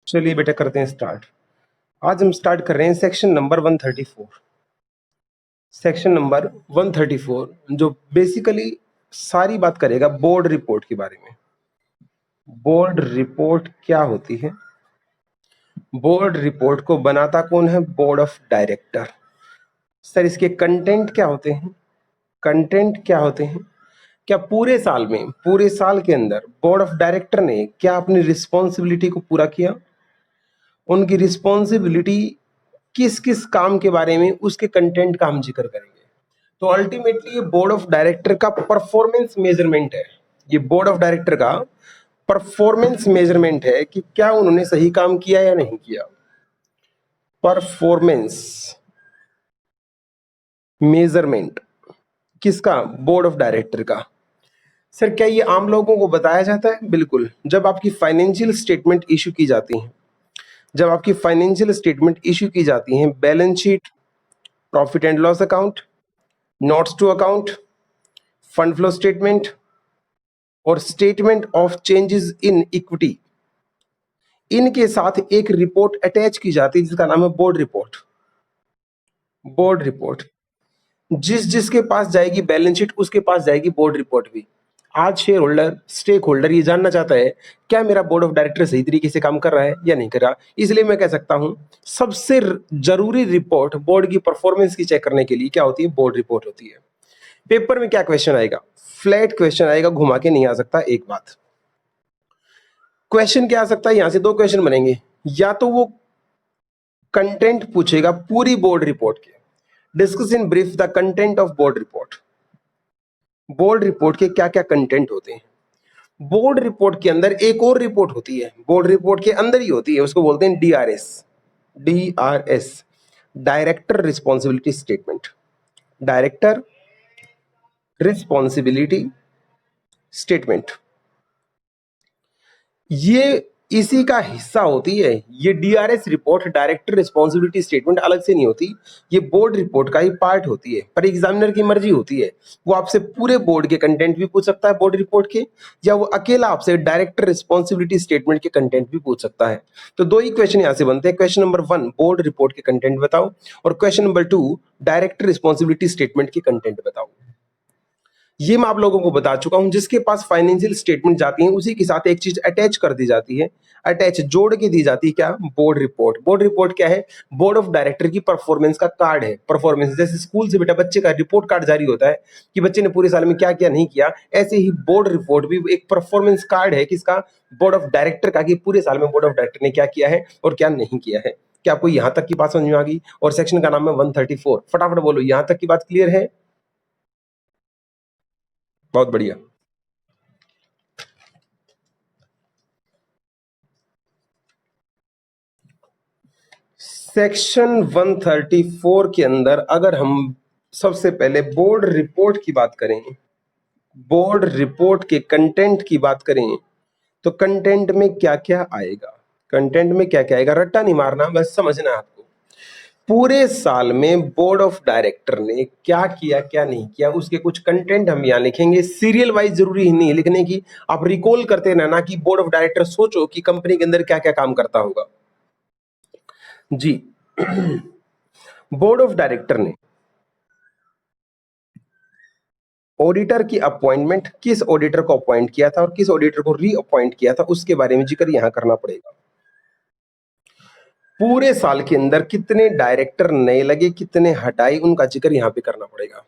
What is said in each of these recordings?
चलिए बेटा करते हैं स्टार्ट। आज हम स्टार्ट कर रहे हैं सेक्शन नंबर 134। सेक्शन नंबर 134 जो बेसिकली सारी बात करेगा बोर्ड रिपोर्ट के बारे में। बोर्ड रिपोर्ट क्या होती है? बोर्ड रिपोर्ट को बनाता कौन है? Board of director. सर इसके कंटेंट क्या होते हैं? कंटेंट क्या होते हैं? क्या पूरे साल में, पूरे साल के अंदर बोर्ड ऑफ डायरेक्टर ने क्या अपनी रिस्पॉन्सिबिलिटी को पूरा किया? उनकी रिस्पॉन्सिबिलिटी किस किस काम के बारे में, उसके कंटेंट का हम जिक्र करेंगे। तो अल्टीमेटली ये बोर्ड ऑफ डायरेक्टर का परफॉर्मेंस मेजरमेंट है। ये बोर्ड ऑफ डायरेक्टर का परफॉर्मेंस मेजरमेंट है कि क्या उन्होंने सही काम किया या नहीं किया। परफॉर्मेंस मेजरमेंट किसका? बोर्ड ऑफ डायरेक्टर का। सर क्या ये आम लोगों को बताया जाता है? बिल्कुल। जब आपकी फाइनेंशियल स्टेटमेंट इशू की जाती है, जब आपकी फाइनेंशियल स्टेटमेंट इशू की जाती है, balance sheet, profit and loss account, notes to account, fund flow statement और statement of changes in equity, इनके साथ एक रिपोर्ट अटैच की जाती है जिसका नाम है बोर्ड रिपोर्ट। बोर्ड रिपोर्ट जिसके पास जाएगी बैलेंस शीट, उसके पास जाएगी बोर्ड रिपोर्ट भी। आज शेयर होल्डर, स्टेक होल्डर ये जानना चाहता है क्या मेरा बोर्ड ऑफ डायरेक्टर सही तरीके से काम कर रहा है या नहीं कर रहा। इसलिए मैं कह सकता हूं सबसे जरूरी रिपोर्ट बोर्ड की परफॉर्मेंस की चेक करने के लिए क्या होती है? बोर्ड रिपोर्ट होती है। पेपर में क्या क्वेश्चन आएगा? फ्लैट क्वेश्चन आएगा, घुमा के नहीं आ सकता। एक बात, क्वेश्चन क्या आ सकता है? यहां से दो क्वेश्चन बनेंगे। या तो वो कंटेंट पूछेगा पूरी बोर्ड रिपोर्ट के, discuss in brief the content of board report. Board report के क्या क्या कंटेंट होते हैं? बोर्ड रिपोर्ट के अंदर एक और रिपोर्ट होती है, बोर्ड रिपोर्ट के अंदर ही होती है, उसको बोलते हैं DRS. DRS, director responsibility statement. Director responsibility statement ये इसी का हिस्सा होती है। ये DRS report, director responsibility statement, अलग से नहीं होती, ये बोर्ड रिपोर्ट का ही पार्ट होती है। पर एग्जामिनर की मर्जी होती है, वो आपसे पूरे बोर्ड के कंटेंट भी पूछ सकता है बोर्ड रिपोर्ट के, या वो अकेला आपसे डायरेक्टर रिस्पॉन्सिबिलिटी स्टेटमेंट के कंटेंट भी पूछ सकता है। तो दो ही क्वेश्चन यहां से बनते हैं। क्वेश्चन नंबर 1 बोर्ड रिपोर्ट के कंटेंट बताओ, और question number 2 director responsibility statement के कंटेंट बताओ। ये मैं आप लोगों को बता चुका हूं। जिसके पास फाइनेंशियल स्टेटमेंट जाती है उसी के साथ एक चीज अटैच कर दी जाती है, अटैच जोड़ के दी जाती है। क्या? Board report. बोर्ड रिपोर्ट क्या है? बोर्ड ऑफ डायरेक्टर की परफॉर्मेंस का कार्ड है। परफॉर्मेंस जैसे स्कूल से बेटा बच्चे का रिपोर्ट कार्ड जारी होता है कि बच्चे ने पूरे साल में क्या किया नहीं किया, ऐसे ही बोर्ड रिपोर्ट भी एक परफॉर्मेंस कार्ड है। किसका? बोर्ड ऑफ डायरेक्टर का, कि पूरे साल में बोर्ड ऑफ डायरेक्टर ने क्या किया है और क्या नहीं किया है। क्या आपको यहां तक की बात समझ में आ गई? और सेक्शन का नाम है 134। फटाफट बोलो, यहां तक की बात क्लियर है? बहुत बढ़िया। सेक्शन 134 के अंदर अगर हम सबसे पहले बोर्ड रिपोर्ट की बात करें, बोर्ड रिपोर्ट के कंटेंट की बात करें, तो कंटेंट में क्या क्या आएगा? कंटेंट में क्या क्या आएगा? रट्टा नहीं मारना, बस समझना है आपको। पूरे साल में बोर्ड ऑफ डायरेक्टर ने क्या किया क्या नहीं किया, उसके कुछ कंटेंट हम यहाँ लिखेंगे। सीरियल वाइज जरूरी ही नहीं लिखने की, आप रिकॉल करते रहना कि बोर्ड ऑफ डायरेक्टर सोचो कि कंपनी के अंदर क्या क्या काम करता होगा जी। बोर्ड ऑफ डायरेक्टर ने ऑडिटर की अपॉइंटमेंट, किस ऑडिटर को अपॉइंट किया था और किस ऑडिटर को री अपॉइंट किया था, उसके बारे में जिक्र यहां करना पड़ेगा। पूरे साल के अंदर कितने डायरेक्टर नए लगे, कितने हटाए, उनका जिक्र यहां पे करना पड़ेगा।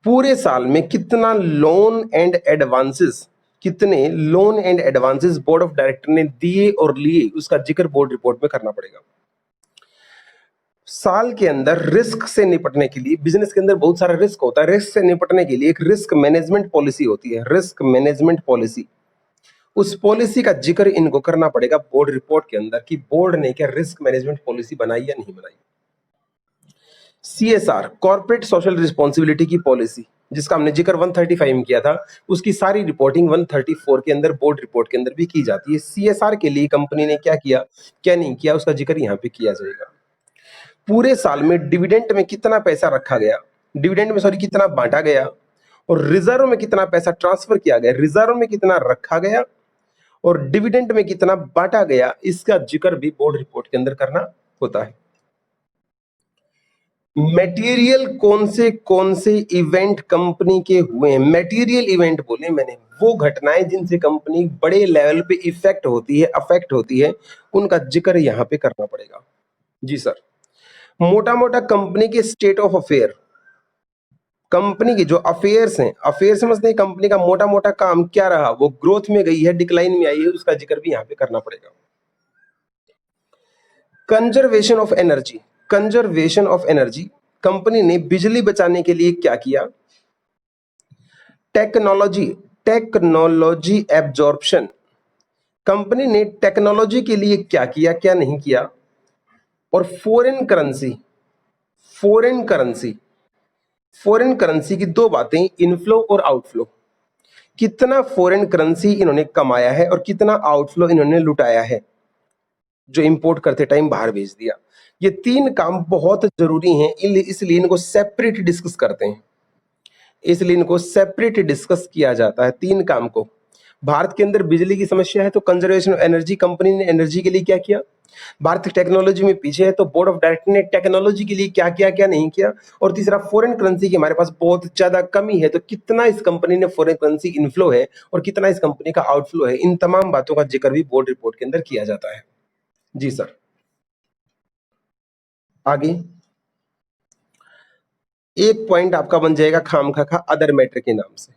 पूरे साल में कितना लोन एंड एडवांसेस, कितने loan and advances board of director ने दिए और लिए, उसका जिक्र बोर्ड रिपोर्ट में करना पड़ेगा। साल के अंदर रिस्क से निपटने के लिए, बिजनेस के अंदर बहुत सारा रिस्क होता है, रिस्क से निपटने के लिए एक रिस्क मैनेजमेंट पॉलिसी होती है, रिस्क मैनेजमेंट पॉलिसी। उस पॉलिसी का जिक्र इनको करना पड़ेगा बोर्ड रिपोर्ट के अंदर कि बोर्ड ने क्या रिस्क मैनेजमेंट पॉलिसी बनाई या नहीं बनाई। सीएसआर, कॉर्पोरेट सोशल रिस्पॉन्सिबिलिटी की पॉलिसी, जिसका हमने जिक्र 135 में किया था, उसकी सारी रिपोर्टिंग 134 के अंदर बोर्ड रिपोर्ट के अंदर भी की जाती है। सीएसआर के लिए कंपनी ने क्या किया क्या नहीं किया, उसका जिक्र यहाँ पे किया जाएगा। पूरे साल में डिविडेंड में कितना पैसा रखा गया, डिविडेंड में सॉरी कितना बांटा गया, और रिजर्व में कितना पैसा ट्रांसफर किया गया, रिजर्व में कितना रखा गया, और डिविडेंड में कितना बांटा गया, इसका जिक्र भी बोर्ड रिपोर्ट के अंदर करना होता है। मटेरियल कौन से इवेंट कंपनी के हुए हैं? मटेरियल इवेंट बोले मैंने, वो घटनाएं जिनसे कंपनी बड़े लेवल पे इफेक्ट होती है, अफेक्ट होती है, उनका जिक्र यहां पे करना पड़ेगा। जी सर। मोटा मोटा कंपनी के स्टेट ऑफ अफेयर, कंपनी की जो अफेयर्स हैं, अफेयर समझते हैं, कंपनी का मोटा मोटा काम क्या रहा, वो ग्रोथ में गई है, डिक्लाइन में आई है, उसका जिक्र भी यहां पे करना पड़ेगा। Conservation of energy, conservation of energy, company ने बिजली बचाने के लिए क्या किया? टेक्नोलॉजी, टेक्नोलॉजी एब्जॉर्प्शन, कंपनी ने टेक्नोलॉजी के लिए क्या किया, क्या नहीं किया? और foreign currency, foreign currency, foreign currency की दो बातें, इनफ्लो और आउटफ्लो, कितना फॉरेन करेंसी इन्होंने कमाया है और कितना आउटफ्लो इन्होंने लुटाया है, जो इंपोर्ट करते टाइम बाहर भेज दिया। ये तीन काम बहुत जरूरी हैं, इसलिए इनको सेपरेट डिस्कस करते हैं, इसलिए इनको सेपरेट डिस्कस किया जाता है तीन काम को। भारत के अंदर बिजली की समस्या है तो कंजर्वेशन ऑफ एनर्जी, कंपनी ने एनर्जी के लिए क्या किया? भारत टेक्नोलॉजी में पीछे है तो बोर्ड ऑफ डायरेक्टर ने टेक्नोलॉजी के लिए क्या किया, क्या नहीं किया? और तीसरा, फॉरेन करेंसी की हमारे पास बहुत ज्यादा कमी है तो कितना इस कंपनी ने फॉरेन करेंसी इनफ्लो है और कितना इस कंपनी का आउटफ्लो है, इन तमाम बातों का जिक्र भी बोर्ड रिपोर्ट के अंदर किया जाता है। जी सर। आगे एक पॉइंट आपका बन जाएगा खाम खा अदर मैटर के नाम से,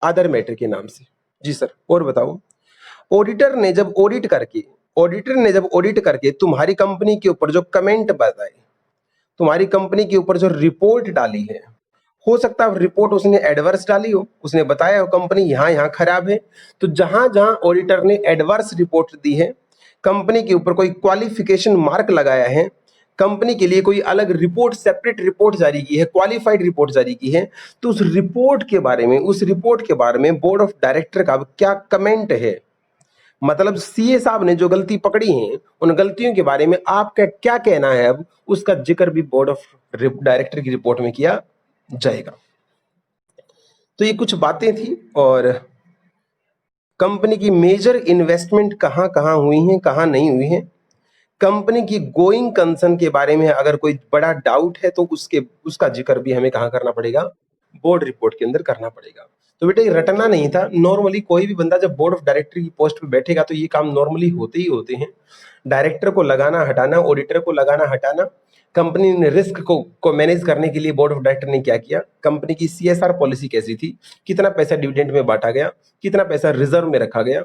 अदर मैटर के नाम से। जी सर। और बताओ, ऑडिटर ने जब ऑडिट करके, ऑडिटर ने जब ऑडिट करके तुम्हारी कंपनी के ऊपर जो कमेंट बताए, तुम्हारी कंपनी के ऊपर जो रिपोर्ट डाली है, हो सकता है रिपोर्ट उसने एडवर्स डाली हो, उसने बताया हो कंपनी यहाँ यहाँ खराब है, तो जहां जहां ऑडिटर ने एडवर्स रिपोर्ट दी है, कंपनी के ऊपर कोई क्वालिफिकेशन मार्क लगाया है, कंपनी के लिए कोई अलग रिपोर्ट, सेपरेट रिपोर्ट जारी की है, क्वालिफाइड रिपोर्ट जारी की है, तो उस रिपोर्ट के बारे में, उस रिपोर्ट के बारे में बोर्ड ऑफ डायरेक्टर का क्या कमेंट है? मतलब सीए साहब ने जो गलती पकड़ी है, उन गलतियों के बारे में आपका क्या कहना है, अब उसका जिक्र भी बोर्ड ऑफ डायरेक्टर की रिपोर्ट में किया जाएगा। तो ये कुछ बातें थी, और कंपनी की मेजर इन्वेस्टमेंट कहां कहां हुई हैं, कहां नहीं हुई हैं, कंपनी की गोइंग कंसर्न के बारे में अगर कोई बड़ा डाउट है तो उसका जिक्र भी हमें कहां करना पड़ेगा? बोर्ड रिपोर्ट के अंदर करना पड़ेगा। तो बेटा ये रटना नहीं था, नॉर्मली कोई भी बंदा जब बोर्ड ऑफ डायरेक्टर की पोस्ट पे बैठेगा तो ये काम नॉर्मली होते ही होते हैं, डायरेक्टर को लगाना हटाना, ऑडिटर को लगाना हटाना। कंपनी ने रिस्क को मैनेज करने के लिए बोर्ड ऑफ डायरेक्टर ने क्या किया, कंपनी की सीएसआर पॉलिसी कैसी थी, कितना पैसा डिविडेंड में बांटा गया, कितना पैसा रिजर्व में रखा गया,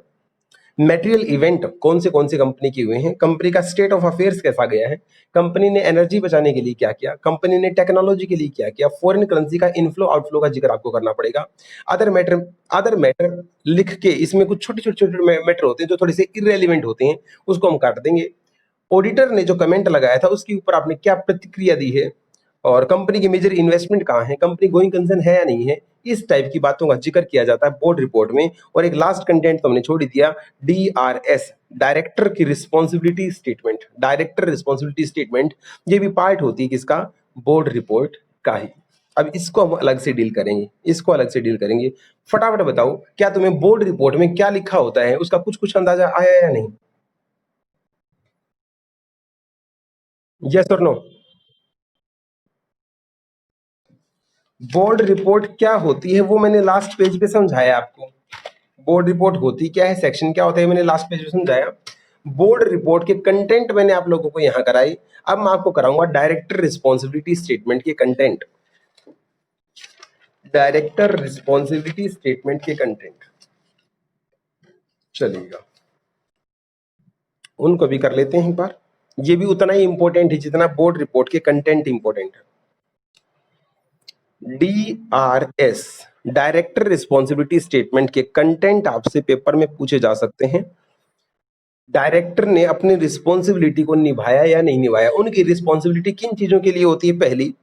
मटेरियल इवेंट कौन से कंपनी के हुए हैं, कंपनी का स्टेट ऑफ अफेयर्स कैसा गया है, कंपनी ने एनर्जी बचाने के लिए क्या किया, कंपनी ने टेक्नोलॉजी के लिए क्या किया, फॉरेन करेंसी का इनफ्लो आउटफ्लो का जिक्र आपको करना पड़ेगा। अदर मैटर लिख के, इसमें कुछ छोटे छोटे छोटे मैटर होते हैं जो थोड़े से इरेलीवेंट होते हैं, उसको हम काट देंगे। ऑडिटर ने जो कमेंट लगाया था उसके ऊपर आपने क्या प्रतिक्रिया दी है, और कंपनी की मेजर इन्वेस्टमेंट कहाँ है, कंपनी गोइंग कंसर्न है या नहीं है, इस टाइप की बातों का जिक्र किया जाता है बोर्ड रिपोर्ट में। और एक लास्ट कंटेंट तो हमने छोड़ ही दिया, डीआरएस, डायरेक्टर की responsibility statement, director responsibility statement, ये भी पार्ट होती है किसका? बोर्ड रिपोर्ट का ही। अब इसको हम अलग से डील करेंगे, इसको अलग से डील करेंगे। फटाफट बताओ, क्या तुम्हें बोर्ड रिपोर्ट में क्या लिखा होता है उसका कुछ कुछ अंदाजा आया या नहीं? यस और नो? बोर्ड रिपोर्ट क्या होती है वो मैंने लास्ट पेज पे समझाया आपको। बोर्ड रिपोर्ट होती क्या है, सेक्शन क्या होता है, मैंने लास्ट पेज पे समझाया। बोर्ड रिपोर्ट के कंटेंट मैंने आप लोगों को यहां कराई। अब मैं आपको कराऊंगा डायरेक्टर रिस्पॉन्सिबिलिटी स्टेटमेंट के कंटेंट, डायरेक्टर रिस्पॉन्सिबिलिटी स्टेटमेंट के कंटेंट चलेगा, उनको भी कर लेते हैं एक बार। ये भी उतना ही इंपॉर्टेंट है जितना बोर्ड रिपोर्ट के कंटेंट इंपॉर्टेंट है। डीआरएस, डायरेक्टर रिस्पॉन्सिबिलिटी स्टेटमेंट के कंटेंट आपसे पेपर में पूछे जा सकते हैं। डायरेक्टर ने अपनी रिस्पॉन्सिबिलिटी को निभाया या नहीं निभाया, उनकी रिस्पॉन्सिबिलिटी किन चीजों के लिए होती है? पहली,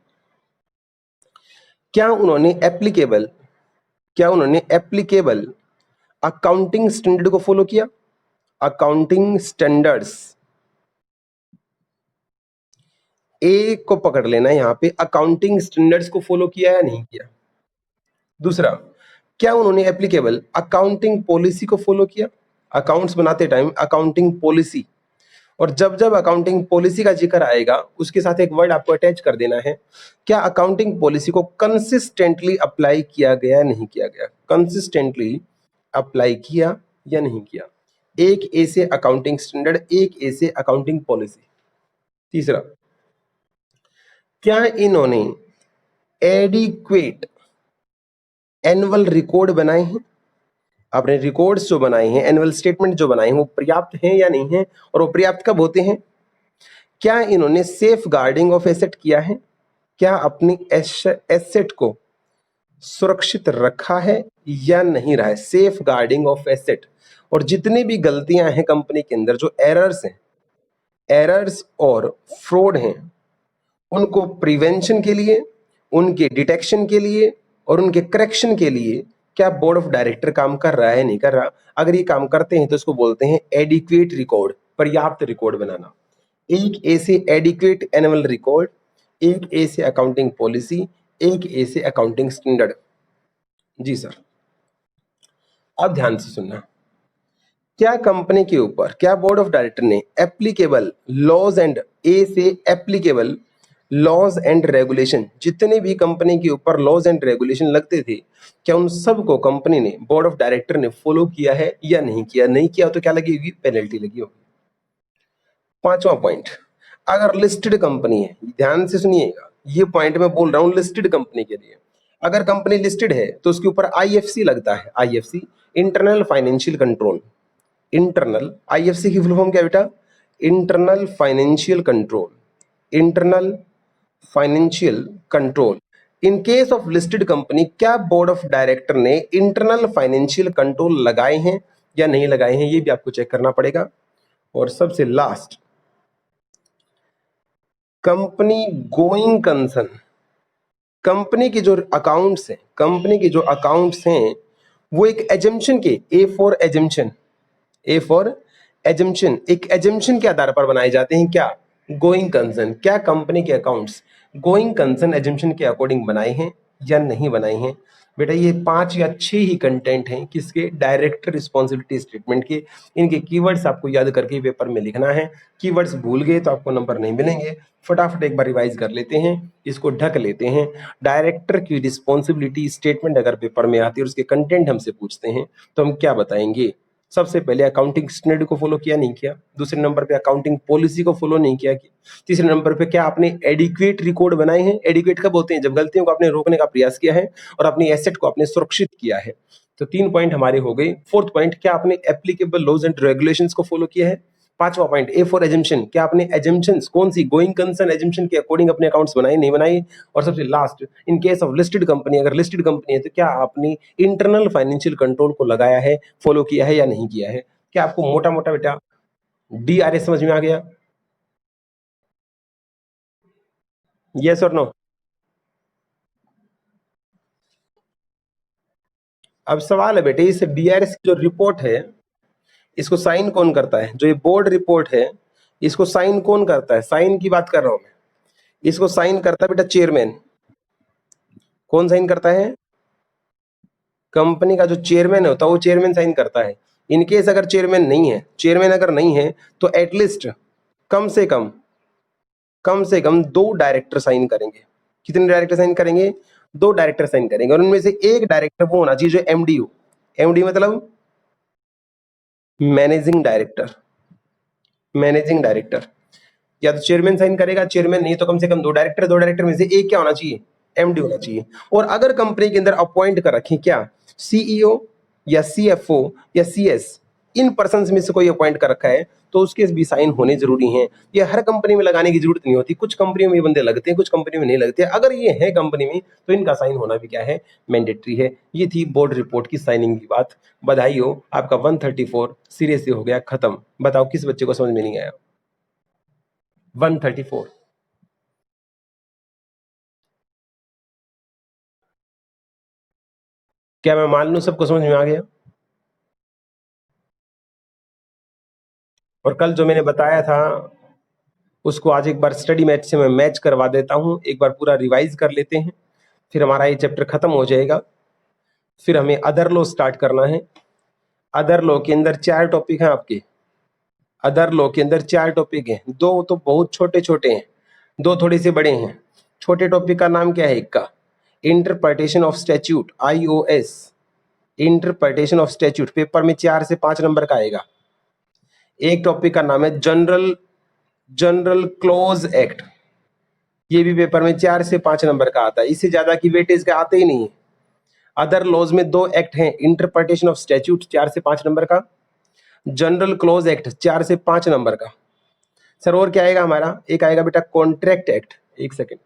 क्या उन्होंने एप्लीकेबल, क्या उन्होंने एप्लीकेबल अकाउंटिंग स्टैंडर्ड को फॉलो किया? अकाउंटिंग स्टैंडर्ड्स, ए को पकड़ लेना यहां पे, अकाउंटिंग स्टैंडर्ड्स को फॉलो किया या नहीं किया। दूसरा, क्या उन्होंने एप्लीकेबल अकाउंटिंग पॉलिसी को फॉलो किया? अकाउंट्स बनाते टाइम अकाउंटिंग पॉलिसी, और जब जब अकाउंटिंग पॉलिसी का जिक्र आएगा उसके साथ एक वर्ड आपको अटैच कर देना है, क्या अकाउंटिंग पॉलिसी को कंसिस्टेंटली अप्लाई किया गया या नहीं किया गया, कंसिस्टेंटली अप्लाई किया या नहीं किया। एक ए से अकाउंटिंग स्टैंडर्ड, एक ए से अकाउंटिंग पॉलिसी। तीसरा, क्या इन्होंने एडिक्वेट एनुअल रिकॉर्ड बनाए हैं, आपने रिकॉर्ड्स जो बनाए हैं, एनुअल स्टेटमेंट जो बनाए हैं, वो पर्याप्त हैं या नहीं है, और वो पर्याप्त कब होते हैं। क्या इन्होंने सेफ गार्डिंग ऑफ एसेट किया है, क्या अपनी एसेट को सुरक्षित रखा है या नहीं रहा है, सेफ गार्डिंग ऑफ एसेट। और जितनी भी गलतियां हैं कंपनी के अंदर, जो एरर्स हैं, एरर्स और फ्रॉड हैं, उनको प्रिवेंशन के लिए, उनके डिटेक्शन के लिए और उनके करेक्शन के लिए क्या बोर्ड ऑफ डायरेक्टर काम कर रहा है, नहीं कर रहा। अगर ये काम करते हैं तो इसको बोलते हैं एडिक्वेट रिकॉर्ड, पर्याप्त रिकॉर्ड बनाना। एक ए से एडिक्वेट एनुअल रिकॉर्ड, एक ए से अकाउंटिंग पॉलिसी, एक ए से अकाउंटिंग स्टैंडर्ड। जी सर, अब ध्यान से सुनना। क्या कंपनी के ऊपर, क्या बोर्ड ऑफ डायरेक्टर ने एप्लीकेबल लॉज एंड, ए से एप्लीकेबल लॉज एंड रेगुलेशन, जितने भी कंपनी के ऊपर लॉज एंड रेगुलेशन लगते थे, क्या उन सब को कंपनी ने, बोर्ड ऑफ डायरेक्टर ने फॉलो किया है या नहीं किया। नहीं किया तो क्या लगी होगी, पेनल्टी लगी होगी। पांचवा पॉइंट, अगर लिस्टेड कंपनी है, ध्यान से सुनिएगा, ये पॉइंट मैं बोल रहा हूं लिस्टेड कंपनी के लिए। अगर कंपनी लिस्टेड है तो उसके ऊपर आईएफसी लगता है, IFC, internal financial control. Internal, IFC की फुल फॉर्म क्या बेटा, internal financial control, internal financial control. In case of listed company, क्या बोर्ड ऑफ डायरेक्टर ने इंटरनल फाइनेंशियल कंट्रोल लगाए हैं या नहीं लगाए हैं, ये भी आपको चेक करना पड़ेगा। और सबसे last, company going concern, company के जो अकाउंट्स हैं, कंपनी के जो अकाउंट्स हैं वो एक एजम्पशन के, A for assumption, A for assumption, एक एजम्पशन के आधार पर बनाए जाते हैं। क्या, गोइंग कंसर्न, क्या कंपनी के अकाउंट्स गोइंग कंसर्न एजम्पशन के अकॉर्डिंग बनाए हैं या नहीं बनाए हैं। बेटा ये 5 या 6 ही कंटेंट हैं किसके, डायरेक्टर रिस्पॉन्सिबिलिटी स्टेटमेंट के। इनके कीवर्ड्स आपको याद करके पेपर में लिखना है, कीवर्ड्स भूल गए तो आपको नंबर नहीं मिलेंगे। फटाफट एक बार रिवाइज कर लेते हैं, इसको ढक लेते हैं। डायरेक्टर की रिस्पॉन्सिबिलिटी स्टेटमेंट अगर पेपर में आती है और उसके कंटेंट हमसे पूछते हैं तो हम क्या बताएंगे। सबसे पहले अकाउंटिंग स्टैंडर्ड को फॉलो किया नहीं किया, दूसरे नंबर पे अकाउंटिंग पॉलिसी को फॉलो नहीं किया, तीसरे नंबर पे क्या आपने एडिक्वेट रिकॉर्ड बनाए हैं। एडिक्वेट कब होते हैं, जब गलतियों को आपने रोकने का प्रयास किया है और अपनी एसेट को आपने सुरक्षित किया है। तो 3 पॉइंट हमारे हो गए। फोर्थ पॉइंट, क्या आपने एप्लीकेबल लॉज एंड रेगुलेशंस को फॉलो किया है। पांचवा पॉइंट, ए फॉर एजम्पशन, क्या आपने एजम्पशंस कौन सी, गोइंग कंसर्न एजम्पशन के अकॉर्डिंग अपने अकाउंट्स बनाए नहीं बनाए। और सबसे last, in case of listed company, अगर लिस्टेड कंपनी है तो क्या आपने इंटरनल फाइनेंशियल कंट्रोल को लगाया है, फॉलो किया है या नहीं किया है। क्या आपको मोटा मोटा बेटा डीआरएस समझ में आ गया, यस और नो। अब सवाल है बेटे, इस डीआरएस की जो रिपोर्ट है इसको साइन कौन करता है, जो ये बोर्ड रिपोर्ट है इसको साइन कौन करता है, साइन की बात कर रहा हूं मैं। इसको साइन करता है बेटा चेयरमैन। कौन साइन करता है, कंपनी का जो चेयरमैन होता है वो चेयरमैन साइन करता है। इनकेस अगर चेयरमैन नहीं है, चेयरमैन अगर नहीं है तो एटलीस्ट कम से कम 2 डायरेक्टर साइन करेंगे। कितने डायरेक्टर साइन करेंगे, 2 डायरेक्टर साइन करेंगे। और उनमें से एक डायरेक्टर वो होना चाहिए जो एमडी हो। एमडी मतलब मैनेजिंग डायरेक्टर, मैनेजिंग डायरेक्टर। या तो चेयरमैन साइन करेगा, चेयरमैन नहीं तो कम से कम 2 डायरेक्टर, 2 डायरेक्टर में से एक क्या होना चाहिए, एमडी होना चाहिए। और अगर कंपनी के अंदर अपॉइंट कर रखें क्या, सीईओ या सीएफओ या सीएस, इन पर्सन में से कोई अपॉइंट कर रखा है तो उसके भी साइन होने जरूरी हैं। ये हर कंपनी में लगाने की जरूरत नहीं होती, कुछ कंपनियों में ये बंदे लगते हैं, कुछ कंपनी में नहीं लगते। अगर ये है कंपनी में तो इनका साइन होना भी क्या है, मैंडेटरी है। ये थी बोर्ड रिपोर्ट की साइनिंग की बात। बधाई हो, आपका 134 सीरियसली हो गया खत्म। बताओ किस बच्चे को समझ में नहीं आया 134। क्या मैं मान लूं सबको समझ में आ गया। और कल जो मैंने बताया था उसको आज एक बार स्टडी मैच से मैं मैच करवा देता हूं, एक बार पूरा रिवाइज कर लेते हैं, फिर हमारा ये चैप्टर खत्म हो जाएगा। फिर हमें अदर लॉ स्टार्ट करना है। अदर लॉ के अंदर 4 टॉपिक हैं आपके। अदर लॉ के अंदर 4 टॉपिक हैं, 2 तो बहुत छोटे छोटे हैं, 2 थोड़े से बड़े हैं। छोटे टॉपिक का नाम क्या है? एक का interpretation of statute, IOS, interpretation of statute, paper में 4 से 5 नंबर का आएगा। एक टॉपिक का नाम है जनरल क्लॉज एक्ट, ये भी पेपर में 4 से 5 नंबर का आता है, इससे ज्यादा की वेटेज का आते ही नहीं है। अदर लॉज में 2 एक्ट हैं, इंटरप्रिटेशन ऑफ स्टैट्यूट 4 से 5 नंबर का, जनरल क्लॉज एक्ट 4 से 5 नंबर का। सर और क्या आएगा हमारा? एक आएगा बेटा कॉन्ट्रैक्ट एक्ट, एक सेकेंड,